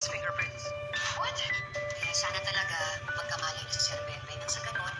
Fingerprints. What? Kaya sana talaga magkamali na si Sir Pepe nang sa ganon,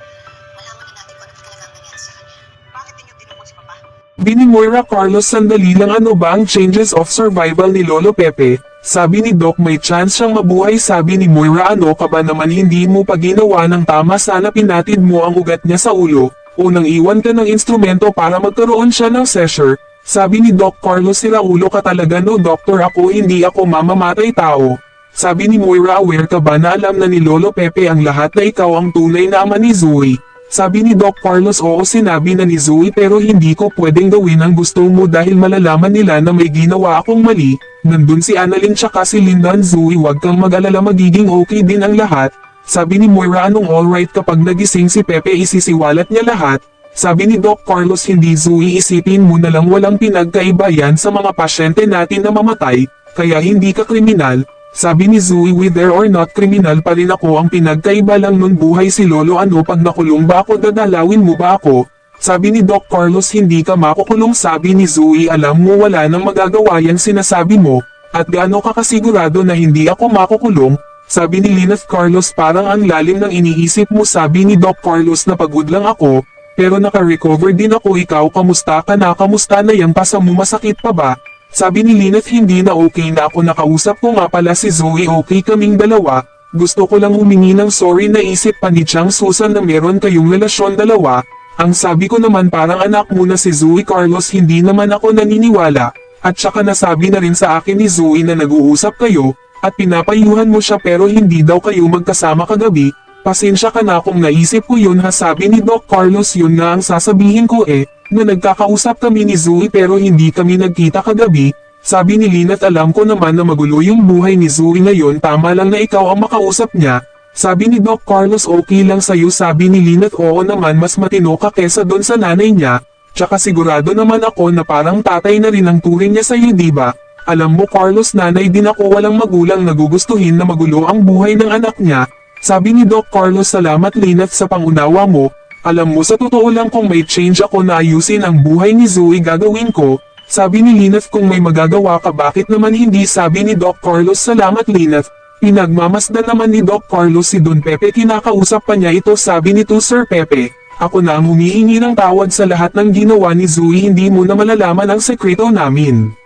malaman na natin kung ano talaga ang nangyari sa kanya. Bakit ninyo dinukot si Papa? Bini Moira Carlos, sandali lang, ano ba ang changes of survival ni Lolo Pepe? Sabi ni Doc may chance siyang mabuhay. Sabi ni Moira, ano ka ba naman, hindi mo pa ginawa ng tama, sana pinatid mo ang ugat niya sa ulo, o nang iwan ka ng instrumento para magkaroon siya ng seizure. Sabi ni Doc Carlos, sira ulo ka talaga, no doktor, ako hindi ako mamamatay tao. Sabi ni Moira, aware ka ba na alam na ni Lolo Pepe ang lahat na ikaw ang tunay na ama ni Zoe? Sabi ni Doc Carlos, oo, sinabi na ni Zoe, pero hindi ko pwedeng gawin ang gusto mo dahil malalaman nila na may ginawa akong mali. Nandun si Annalyn tsaka si Linda. Zoe, wag kang mag-alala, magiging okay din ang lahat. Sabi ni Moira, anong alright, kapag nagising si Pepe isisiwalat niya lahat. Sabi ni Doc Carlos, hindi Zoe, isipin mo na lang walang pinagkaiba yan sa mga pasyente natin na mamatay, kaya hindi ka kriminal. Sabi ni Zoe, whether or not criminal pa rin ako, ang pinagkaiba lang nun buhay si Lolo, ano pag nakulong ba ako, dadalawin mo ba ako? Sabi ni Doc Carlos, hindi ka makukulong. Sabi ni Zoe, alam mo wala nang magagawa yan sinasabi mo, at gaano ka kasigurado na hindi ako makukulong? Sabi ni Lynette Carlos, parang ang lalim ng iniisip mo. Sabi ni Doc Carlos, napagod lang ako, pero naka-recover din ako. Ikaw, kamusta ka na? Kamusta na yung pasa mo, masakit pa ba? Sabi ni Lynette, hindi na okay na ako, nakausap ko nga pala si Zoe, okay kaming dalawa, gusto ko lang humingi ng sorry, naisip pa ni Chang Susan na meron kayong relasyon dalawa. Ang sabi ko naman, parang anak mo na si Zoe. Carlos, hindi naman ako naniniwala, at saka nasabi na rin sa akin ni Zoe na nag-uusap kayo, at pinapayuhan mo siya pero hindi daw kayo magkasama kagabi. Pasensya ka na kung naisip ko yun ha. Sabi ni Doc Carlos, yun nga ang sasabihin ko na nagkakausap kami ni Zoe pero hindi kami nagkita kagabi. Sabi ni Lynette, alam ko naman na magulo yung buhay ni Zoe ngayon, tama lang na ikaw ang makausap niya. Sabi ni Doc Carlos, okay lang sa'yo. Sabi ni Lynette, oo naman, mas matino ka kesa doon sa nanay niya. Tsaka sigurado naman ako na parang tatay na rin ang turing niya sa'yo, diba? Alam mo Carlos, nanay din ako, walang magulang nagugustuhin na magulo ang buhay ng anak niya. Sabi ni Doc Carlos, salamat Lynette sa pangunawa mo. Alam mo, sa totoo lang, kung may change ako na ayusin ang buhay ni Zoe, gagawin ko. Sabi ni Lynette, kung may magagawa ka, bakit naman hindi? Sabi ni Doc Carlos, salamat Lynette. Pinagmamasdan naman ni Doc Carlos si Don Pepe, kinakausap pa niya ito. Sabi nito, Sir Pepe, ako na ang humihingi ng tawad sa lahat ng ginawa ni Zoe, hindi mo na malalaman ang sekreto namin.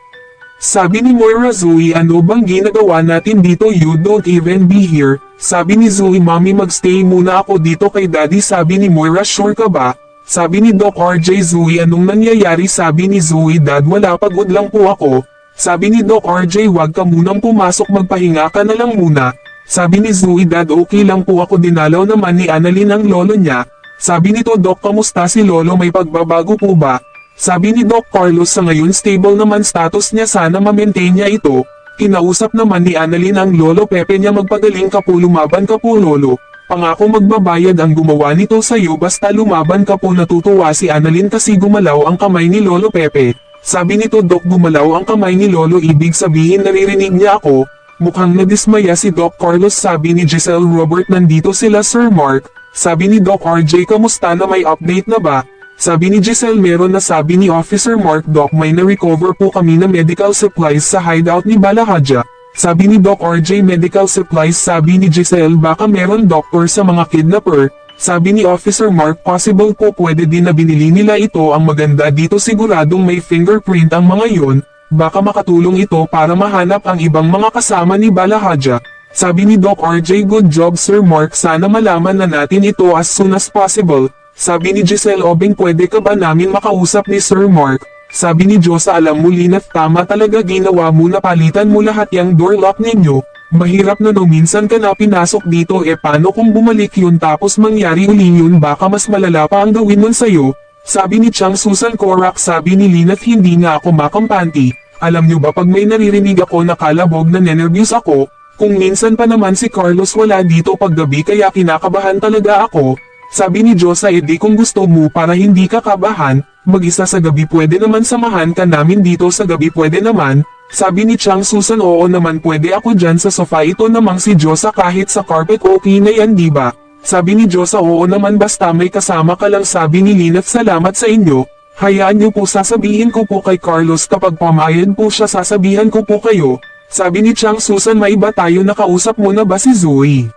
Sabi ni Moira, Zoe, ano bang ginagawa natin dito? You don't even be here. Sabi ni Zoe, Mommy, magstay muna ako dito kay Daddy. Sabi ni Moira, sure ka ba? Sabi ni Doc RJ, Zoe, anong nangyayari? Sabi ni Zoe, Dad, wala, pagod lang po ako. Sabi ni Doc RJ, wag ka munang pumasok, magpahinga ka na lang muna. Sabi ni Zoe, Dad, okay lang po ako, dinalaw naman ni Annalyn ang lolo niya. Sabi nito, Doc, kamusta si Lolo, may pagbabago po ba? Sabi ni Doc Carlos, sa ngayon stable naman status niya, sana ma-maintain niya ito. Kinausap naman ni Annalyn ang Lolo Pepe niya, magpagaling ka po, lumaban ka po Lolo. Pangako magbabayad ang gumawa nito sa'yo, basta lumaban ka po. Natutuwa si Annalyn kasi gumalaw ang kamay ni Lolo Pepe. Sabi nito, Doc, gumalaw ang kamay ni Lolo, ibig sabihin naririnig niya ako. Mukhang nadismaya si Doc Carlos. Sabi ni Giselle, Robert, nandito sila Sir Mark. Sabi ni Doc RJ, kamusta na, may update na ba? Sabi ni Giselle, meron na. Sabi ni Officer Mark, Doc, may na-recover po kami na medical supplies sa hideout ni Balahadja. Sabi ni Doc RJ, medical supplies. Sabi ni Giselle, baka meron doktor sa mga kidnapper. Sabi ni Officer Mark, possible po, pwede din na binili nila ito. Ang maganda dito, siguradong may fingerprint ang mga yon. Baka makatulong ito para mahanap ang ibang mga kasama ni Balahadja. Sabi ni Doc RJ, good job Sir Mark, sana malaman na natin ito as soon as possible. Sabi ni Giselle, Obeng, pwede ka ba namin makausap ni Sir Mark? Sabi ni Josa, alam mo Lynette, tama talaga ginawa mo, napalitan mo lahat yung door lock ninyo. Mahirap na no, minsan ka na pinasok dito, paano kung bumalik yun tapos mangyari uli yun, baka mas malala pa ang gawin nun sa'yo. Sabi ni Chang Susan Korak. Sabi ni Lynette, hindi nga ako makampanti. Alam nyo ba, pag may naririnig ako na kalabog, na nenervyos ako. Kung minsan pa naman si Carlos wala dito paggabi, kaya kinakabahan talaga ako. Sabi ni Josa, di kung gusto mo para hindi ka kabahan, mag-isa sa gabi, pwede naman samahan ka namin dito sa gabi, pwede naman. Sabi ni Chang Susan, oo naman, pwede ako dyan sa sofa. Ito namang si Josa, kahit sa carpet okay na yan, diba? Sabi ni Josa, oo naman, basta may kasama ka lang. Sabi ni Lynette, salamat sa inyo. Hayaan niyo po, sasabihin ko po kay Carlos kapag pamayad po siya, sasabihan ko po kayo. Sabi ni Chang Susan, may iba tayo, nakausap mo na ba si Zoe?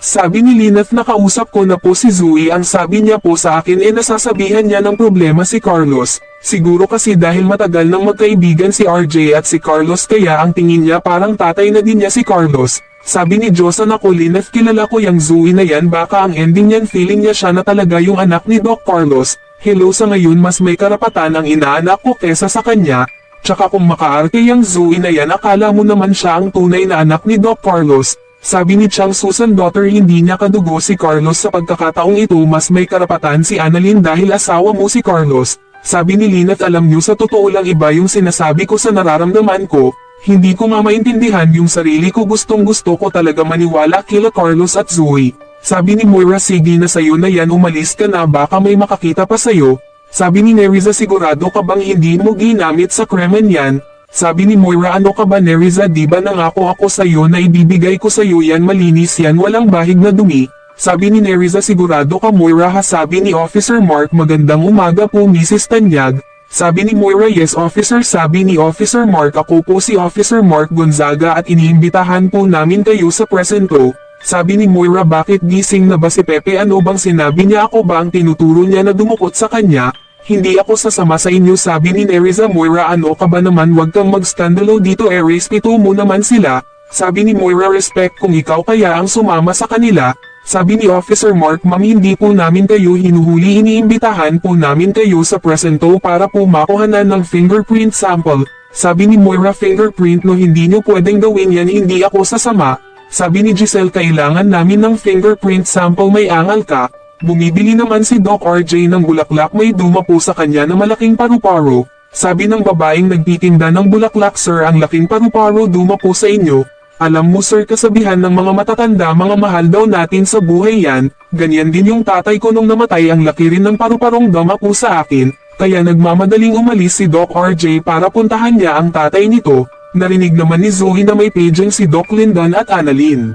Sabi ni Lynette, nakausap ko na po si Zoe. Ang sabi niya po sa akin nasasabihan niya ng problema si Carlos. Siguro kasi dahil matagal nang magkaibigan si RJ at si Carlos kaya ang tingin niya parang tatay na din niya si Carlos. Sabi ni Josan, ako Lynette, kilala ko yung Zoe na yan, baka ang ending niyan feeling niya siya na talaga yung anak ni Doc Carlos. Hello, sa ngayon mas may karapatan ang inaanak ko kesa sa kanya. Tsaka kung makaarte yung Zoe na yan, akala mo naman siya ang tunay na anak ni Doc Carlos. Sabi ni Chang Susan, daughter, hindi niya kadugo si Carlos, sa pagkakataong ito mas may karapatan si Annalyn dahil asawa mo si Carlos. Sabi ni Lynette, alam niyo sa totoo lang iba yung sinasabi ko sa nararamdaman ko. Hindi ko maintindihan yung sarili ko, gustong gusto ko talaga maniwala kila Carlos at Zoe. Sabi ni Moira, sige na sayo na yan, umalis ka na, baka may makakita pa sayo. Sabi ni Neriza, sigurado ka bang hindi mo ginamit sa krimen yan? Sabi ni Moira, ano ka ba Neriza, di ba nangako ako sayo na ibibigay ko sayo yan, malinis yan, walang bahig na dumi? Sabi ni Neriza, sigurado ka Moira ha? Sabi ni Officer Mark, magandang umaga po Mrs. Tanyag. Sabi ni Moira, yes officer. Sabi ni Officer Mark, ako po si Officer Mark Gonzaga at iniimbitahan po namin kayo sa presento. Sabi ni Moira, bakit gising na ba si Pepe? Ano bang sinabi niya? Ako ba ang tinuturo niya na dumukot sa kanya? Hindi ako sasama sa inyo. Sabi ni Neriza, Moira, ano ka ba naman, wag kang mag-skandalo dito, respeto mo naman sila. Sabi ni Moira, respect kung ikaw kaya ang sumama sa kanila. Sabi ni Officer Mark, ma'am, hindi po namin kayo hinuhuli, iniimbitahan po namin kayo sa presento para po makuhanan ng fingerprint sample. Sabi ni Moira, fingerprint no, hindi nyo pwedeng gawin yan, hindi ako sasama. Sabi ni Giselle, kailangan namin ng fingerprint sample, may angal ka. Bumibili naman si Doc RJ ng bulaklak, may duma po sa kanya na malaking paru-paro. Sabi ng babaeng nagtitinda ng bulaklak, sir, ang laking paru-paro duma po sa inyo. Alam mo sir, kasabihan ng mga matatanda, mga mahal daw natin sa buhay yan. Ganyan din yung tatay ko nung namatay, ang laki rin ng paru-parong dama po sa akin. Kaya nagmamadaling umalis si Doc RJ para puntahan niya ang tatay nito. Narinig naman ni Zoe na may paging si Doc Lyndon at Annalyn.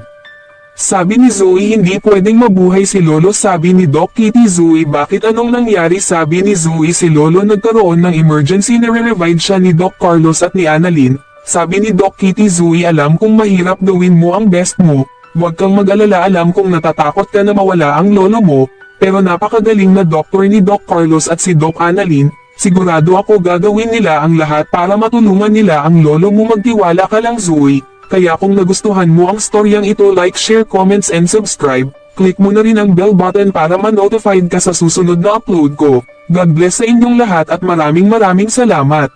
Sabi ni Zoe, hindi pwedeng mabuhay si Lolo. Sabi ni Doc Kitty, Zoe, bakit, anong nangyari? Sabi ni Zoe, si Lolo nagkaroon ng emergency, nare-revive siya ni Doc Carlos at ni Annalyn. Sabi ni Doc Kitty, Zoe, alam kong mahirap, gawin mo ang best mo. Huwag kang mag-alala, alam kong natatakot ka na mawala ang lolo mo. Pero napakagaling na doktor ni Doc Carlos at si Doc Annalyn. Sigurado ako gagawin nila ang lahat para matulungan nila ang lolo mo. Magtiwala ka lang Zoe. Kaya kung nagustuhan mo ang storyang ito, like, share, comments and subscribe. Click mo na rin ang bell button para ma-notified ka sa susunod na upload ko. God bless sa inyong lahat at maraming salamat.